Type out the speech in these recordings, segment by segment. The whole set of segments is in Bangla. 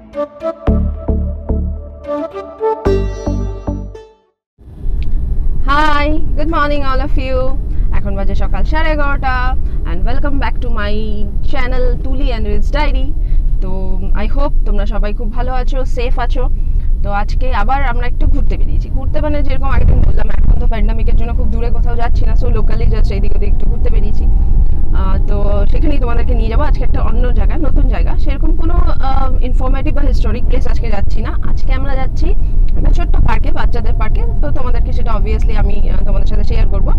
Hi, good morning all of you. এখন বাজে সকাল 11:30 and welcome back to my channel Tuli and Rid's Diary. তো I hope তোমরা সবাই খুব ভালো আছো, সেফ আছো। তো আজকে আবার আমরা একটু ঘুরতে বেরিয়েছি। ঘুরতে মানে যেরকম আগের দিন বললাম, এখন তো প্যান্ডামিকের জন্য খুব দূরে কোথাও যাচ্ছি না, সো লোকালি জাস্ট এইদিকে ওদিকে একটু ঘুরতে বেরিয়েছি। তো সেখানেই তোমাদেরকে নিয়ে যাবো আজকে একটা অন্য জায়গায়, নতুন জায়গা। সেরকম কোনো ইনফরমেটিভ বা হিস্টোরিক প্লেস আজকে যাচ্ছি না। আজকে আমরা যাচ্ছি একটা ছোট্ট পার্কে, বাচ্চাদের পার্কে। তো তোমাদেরকে সেটা অবভিয়াসলি আমি তোমাদের সাথে শেয়ার করবো।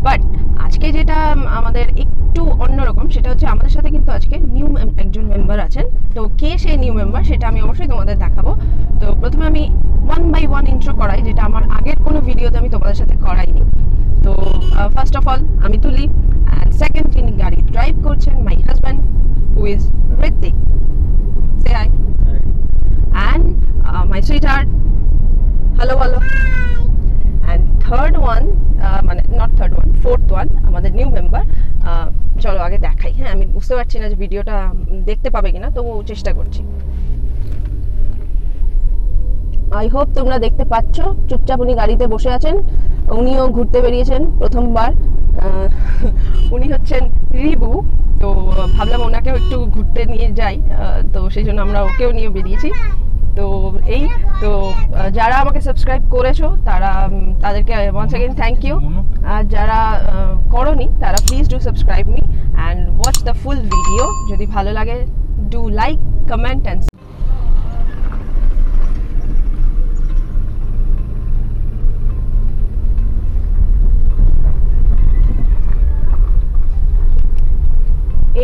বাট আজকে যেটা আমাদের একটু অন্যরকম, সেটা হচ্ছে আমাদের সাথে কিন্তু আজকে নিউ একজন মেম্বার আছেন। তো কে সেই নিউ মেম্বার সেটা আমি অবশ্যই তোমাদের দেখাবো। তো প্রথমে আমি 1 by 1 ইন্ট্রো করাই, যেটা আমার আগের কোনো ভিডিওতে আমি তোমাদের সাথে করাইনি। তো ফার্স্ট অফ অল আমি তুলি, and second যিনি গাড়ি ড্রাইভ করছেন, my husband who is Ritwik. Say hi. and my sweetheart, hello hello. and third one, মানে not third one, fourth one, আমাদের নিউ মেম্বার। চলো আগে দেখাই। হ্যাঁ, আমি বুঝতে পারছি না যে ভিডিওটা দেখতে পাবে কিনা, তবু চেষ্টা করছি। আই হোপ তোমরা দেখতে পাচ্ছ। চুপচাপ উনি গাড়িতে বসে আছেন, উনিও ঘুরতে বেরিয়েছেন প্রথমবার। উনি হচ্ছেন রিবু। তো ভাবলাম ওনাকেও একটু ঘুরতে নিয়ে যাই, তো সেই জন্য আমরা ওকেও নিয়ে বেরিয়েছি। তো এই তো যারা আমাকে সাবস্ক্রাইব করেছো তাদেরকে ওয়ান্স অ্যাগেন থ্যাংক ইউ। আর যারা করোনি তারা please do subscribe me and watch the full video. যদি ভালো লাগে ডু লাইক, কমেন্ট অ্যান্ড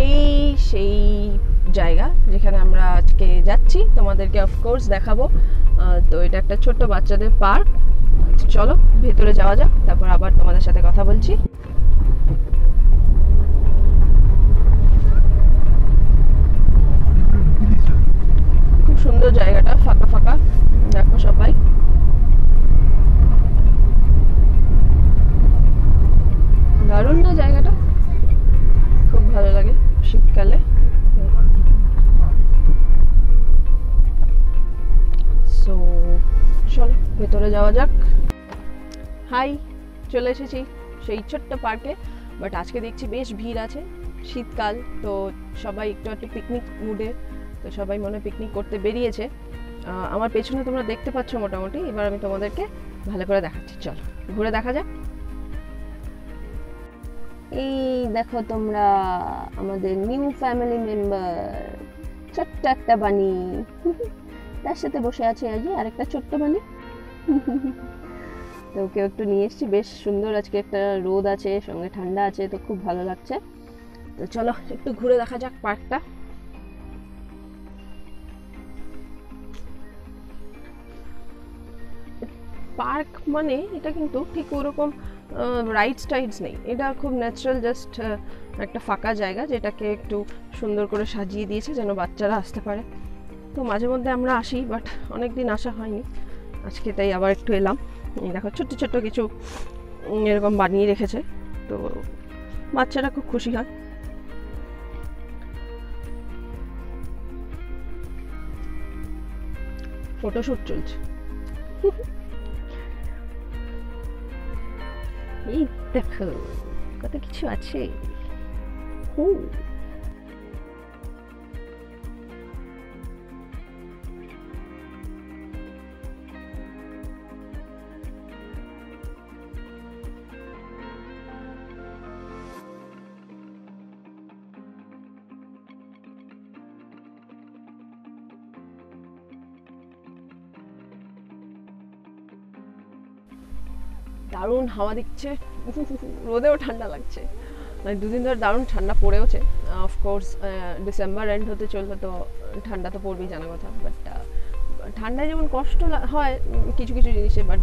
এই সেই জায়গা যেখানে আমরা আজকে যাচ্ছি, তোমাদেরকে অফকোর্স দেখাবো। তো এটা একটা ছোট্ট বাচ্চাদের পার্ক। চলো ভেতরে যাওয়া যাক, তারপর আবার তোমাদের সাথে কথা বলছি। খুব সুন্দর জায়গাটা, ফাঁকা ফাঁকা, দেখো সবাই। দারুণ না জায়গাটা? খুব ভালো লাগে শীতকালে। সো চলো ভেতরে যাওয়া যাক। হাই, চলে এসেছি সেই ছোট্ট পার্কে। বাট আজকে দেখছি বেশ ভিড় আছে, শীতকাল তো সবাই একটু একটু পিকনিক মুডে। তো সবাই মনে পিকনিক করতে বেরিয়েছে। আমার পেছনে তোমরা দেখতে পাচ্ছ মোটামুটি। এবার আমি তোমাদেরকে ভালো করে দেখাচ্ছি, চলো ঘুরে দেখা যাক। এই দেখো তোমরা আমাদের নিউ ফ্যামিলি মেম্বার, ছোট্ট একটা বানি। তার সাথে বসে আছে আজকে আরেকটা ছোট্ট বানি। তো ওকে একটু নিয়ে এসেছি। বেশ সুন্দর আজকে একটা রোদ আছে, সঙ্গে ঠান্ডা আছে, তো খুব ভালো লাগছে। তো চলো একটু ঘুরে দেখা যাক পার্কটা। পার্ক মানে এটা কিন্তু ঠিক ওরকম রাইডস টাইডস নেই, এটা খুব ন্যাচারাল, জাস্ট একটা ফাঁকা জায়গা যেটাকে একটু সুন্দর করে সাজিয়ে দিয়েছে যেন বাচ্চারা আসতে পারে। তো মাঝে মধ্যে আমরা আসি, বাট অনেক দিন আসা হয়নি, আজকে তাই আবার একটু এলাম। এই দেখো ছোট্ট ছোট্ট কিছু এরকম বানিয়ে রেখেছে, তো বাচ্চারা খুব খুশি হয়। ফটোশুট চলছে। এই দেখো কত কিছু আছে। দারুণ হাওয়া দিচ্ছে, রোদেও ঠান্ডা লাগছে। মানে দুদিন ধরে দারুণ ঠান্ডা পড়েওছে। অফকোর্স ডিসেম্বর এন্ড হতে চললো, তো ঠান্ডা তো পড়বেই জানা কথা। বাট ঠান্ডায় যেমন কষ্ট হয় কিছু কিছু জিনিসে, বাট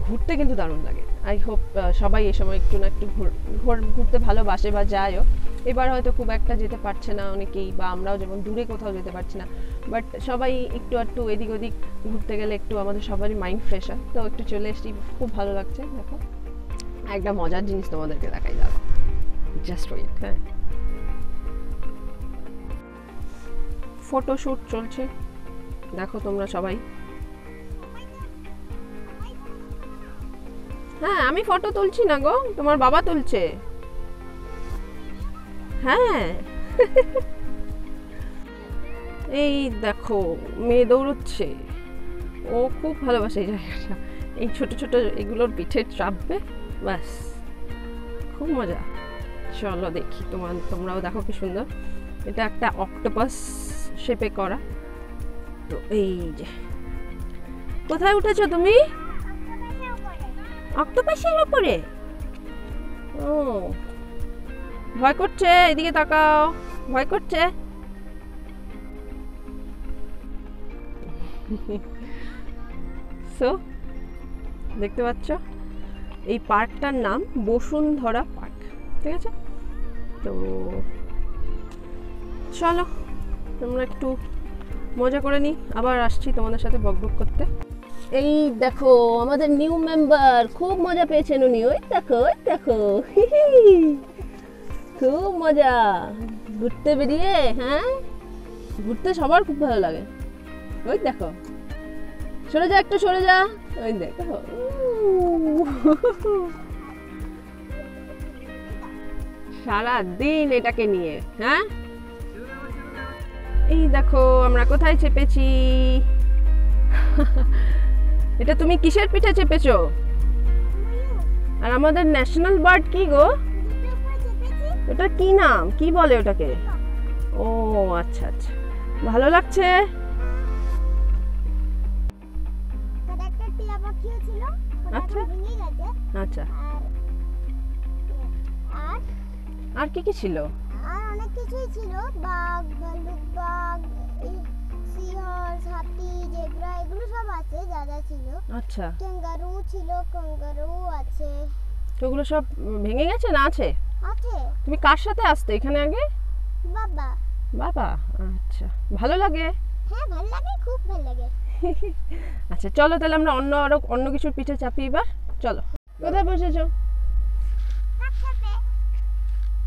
ঘুরতে কিন্তু দারুণ লাগে। আই হোপ সবাই এই সময় একটু না একটু ঘুরতে ভালোবাসে বা যায়ও। এবার হয়তো খুব একটা যেতে পারছে না অনেকেই, বা আমরাও যেমন দূরে কোথাও যেতে পারছি না, বাট সবাই একটু একটু এদিক ওদিক ঘুরতে গেলে একটু আমাদের সবারই মাইন্ড ফ্রেশ হয়। তো একটু চলে এসেছি, খুব ভালো লাগছে। দেখো একটা মজার জিনিস তোমাদেরকে দেখাই, দাঁড়াও, জাস্ট ওয়েট। হ্যাঁ, ফটোশ্যুট চলছে, দেখো তোমরা সবাই। হ্যাঁ আমি ফটো তুলছি না গো, তোমার বাবা তুলছে। হ্যাঁ এই দেখো মেয়ে দৌড়চ্ছে, ও খুব ভালোবাসে এই জায়গাটা। এই ছোট ছোট এগুলোর পিঠে চাপবে, ব্যাস খুব মজা। চলো দেখি, তোমরাও দেখো কি সুন্দর। এটা একটা অক্টোপাস শেপে করা। তো এই যে, কোথায় উঠেছো তুমি? অক্টোপাসের উপরে। ও ভয় করছে, এদিকে তাকাও, ভয় করছে। সো দেখতে পাচ্ছ এই পার্কটার নাম বসুন্ধরা পার্ক, ঠিক আছে? তো চলো তোমরা একটু মজা করে নি, আবার আসছি তোমাদের সাথে বকবক করতে। এই দেখো আমাদের নিউ মেম্বার, খুব মজা পেয়েছেন উনি। ওই দেখো ওই দেখো, খুব মজা ঘুরতে বেরিয়ে। হ্যাঁ ঘুরতে সবার খুব ভালো লাগে। ওই দেখো, সরে যা একটু, সরে যা। ওই দেখো সারা দিন এটাকে নিয়ে। হ্যাঁ এই দেখো আমরা কোথায় চেপেছি। এটা তুমি কিসের পিঠে চেপেছো? আর আমাদের ন্যাশনাল বার্ড কি গো? ওটা কি নাম, কি বলে ওটাকে? ও আচ্ছা আচ্ছা, ভালো লাগছে। আচ্ছা আচ্ছা, আর কি কি ছিল? আর অনেক কিছুই ছিল, বাঘ, ভালুক, বাঘ, সিংহ, হাতি, জেব্রা, এগুলো সব আছে, যা যা ছিল। আচ্ছা, ক্যাঙ্গারু ছিল, ক্যাঙ্গারু আছে। তো ওগুলো সব ভেঙে গেছে না আছে? আছে। তুমি কার সাথে আসতে এখানে আগে? বাবা। বাবা, আচ্ছা ভালো লাগে। হ্যাঁ ভালো লাগে, খুব ভালো লাগে। আচ্ছা চলো তাহলে আমরা অন্য কিছুর পিঠে চাপি এবার। চলো, কোথায় বসেছো?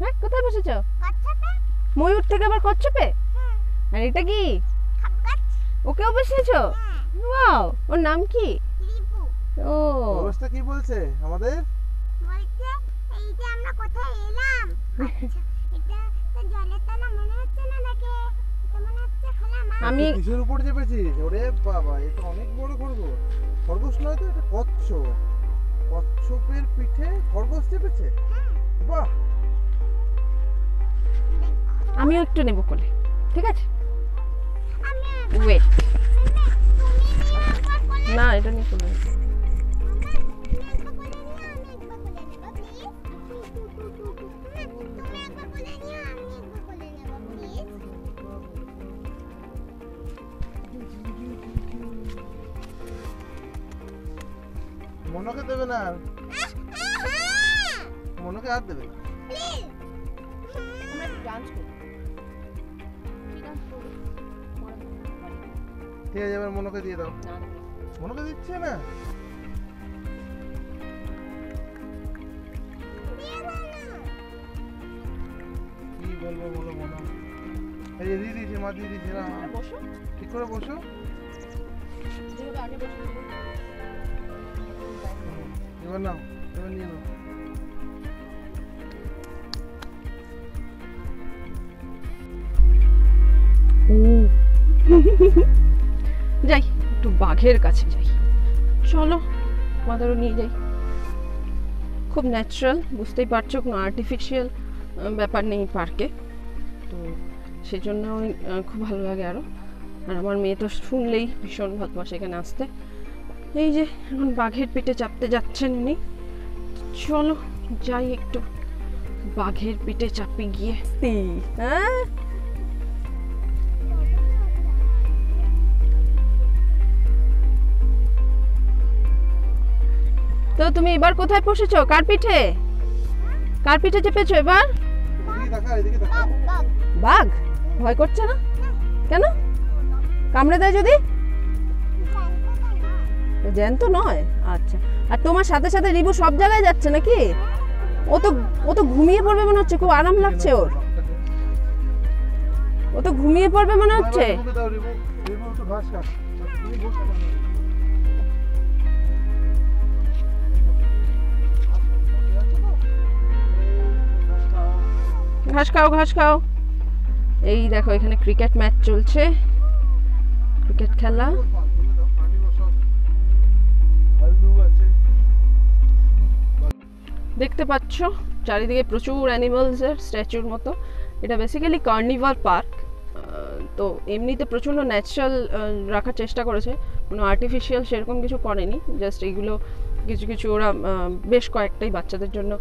হ্যাঁ কোথায় বসেছো? ময়ূর থেকে আবার কচ্ছপে? আর এটা কি? ওকেও বসিয়েছো? ওয়াও, ওর নাম কি? ও অবস্থা কি বলছে আমাদের? বলছে এই যে আমরা কোথায় এলাম। আচ্ছা এটা তো জলের তলা মনে হচ্ছে না নাকি? এটা মনে হচ্ছে খোলা মাঠ। আমি কিসের উপর চেপেছিস? ওরে বাবা, এটা অনেক বড় খরগোশ। খরগোশ নয় তো, এটা কচ্ছপ। কচ্ছপের পিঠে খরগোশ চেপেছে। বাহ, আমিও একটু নেব কোলে, ঠিক আছে? আমি ওয়েট, তুমি নিয়ে একবার কোলে। না এটা নিয়ে কোলে নেব। মনকে দেবে না, মনকে হাত দেবে। আমরা একটু ডান্স করি। কি ডান্স করব? ঠিক আছে, এবার মনকে দিয়ে দাও। মনকে দিচ্ছে না। কি বলবো বলো মনো? এই যে দিয়ে দিয়েছে, মা দিয়ে দিয়েছে না। বসো, ঠিক করে বসো। যেভাবে আগে বসে এবার নাও, এবার নিয়ে নাও। যাই একটু বাঘের কাছে যাই। চলো আমাদেরও নিয়ে যাই। খুব ন্যাচারাল, বুঝতেই পারছো, কোনো আর্টিফিশিয়াল ব্যাপার নেই পার্কে। তো সেই জন্য খুব ভালো লাগে আরও। আর আমার মেয়ে তো শুনলেই ভীষণ ভালোবাসে এখানে আসতে। এই যে এখন বাঘের পিঠে চাপতে যাচ্ছেন উনি। চলো যাই একটু বাঘের পিঠে চাপে গিয়ে। হ্যাঁ তো তুমি এবার কোথায় বসেছো? কার পিঠে? কার পিঠে চেপেছো এবার? এদিকে তাকা, এদিকে তাকা। বাঘ? ভয় করছে না কেন? কামড়ে দেয় যদি? জ্যান্ত নয়। আচ্ছা, আর তোমার সাথে সাথে রিবু সব জায়গায় যাচ্ছে নাকি? ও তো ঘুমিয়ে পড়বে মনে হচ্ছে, খুব আরাম লাগছে ওর। ও ও তো ঘুমিয়ে পড়বে মনে হচ্ছে। রিবু দাও, রিবু একটু ঘাস খা। তুমি বসো না। ঘাস খাও ঘাস খাও। এই দেখো এখানে ক্রিকেট ম্যাচ চলছে, ক্রিকেট খেলা। দেখতে পাচ্ছ চারিদিকে প্রচুর অ্যানিমালসের স্ট্যাচুর মতো। এটা বেসিক্যালি কার্নিভাল পার্ক। তো এমনিতে প্রচণ্ড ন্যাচারাল রাখার চেষ্টা করেছে, কোনো আর্টিফিশিয়াল সেরকম কিছু করেনি। জাস্ট এইগুলো কিছু কিছু ওরা বেশ কয়েকটাই বাচ্চাদের জন্য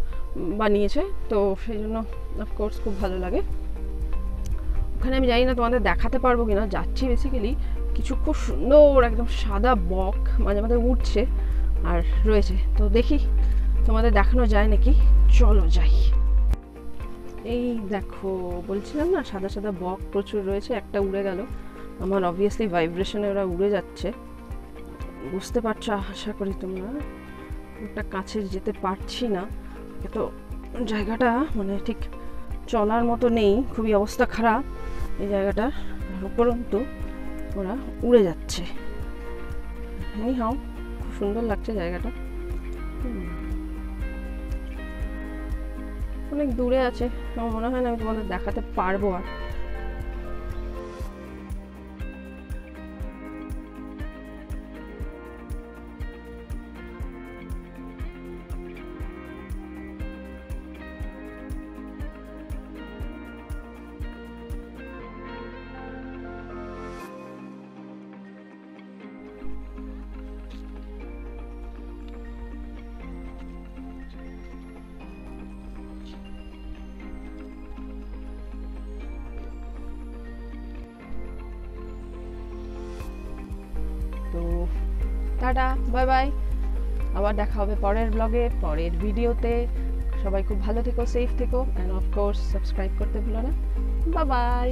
বানিয়েছে, তো সেই জন্য অফকোর্স খুব ভালো লাগে। ওখানে আমি জানি না তোমাদের দেখাতে পারবো কিনা, যাচ্ছি বেসিক্যালি কিছু খুব সুন্দর একদম সাদা বক মাঝে মাঝে উঠছে আর রয়েছে, তো দেখি তোমাদের দেখানো যায় নাকি। চলো যাই। এই দেখো বলছিলাম না সাদা সাদা বক প্রচুর রয়েছে, একটা উড়ে গেল। আমার অবভিয়াসলি ভাইব্রেশনে ওরা উড়ে যাচ্ছে, বুঝতে পারছো আশা করি তোমরা। একটা কাছে যেতে পারছি না, তো জায়গাটা মানে ঠিক চলার মতো নেই, খুবই অবস্থা খারাপ এই জায়গাটার। উপরন্তু ওরা উড়ে যাচ্ছে। এনিহাউ খুব সুন্দর লাগছে জায়গাটা। অনেক দূরে আছে, আমার মনে হয় না আমি তোমাদের দেখাতে পারবো আর। তো টাটা, বাই বাই, আবার দেখা হবে পরের ব্লগে, পরের ভিডিওতে। সবাই খুব ভালো থেকো, সেফ থেকো, অ্যান্ড অফকোর্স সাবস্ক্রাইব করতে ভুলো না। Bye bye.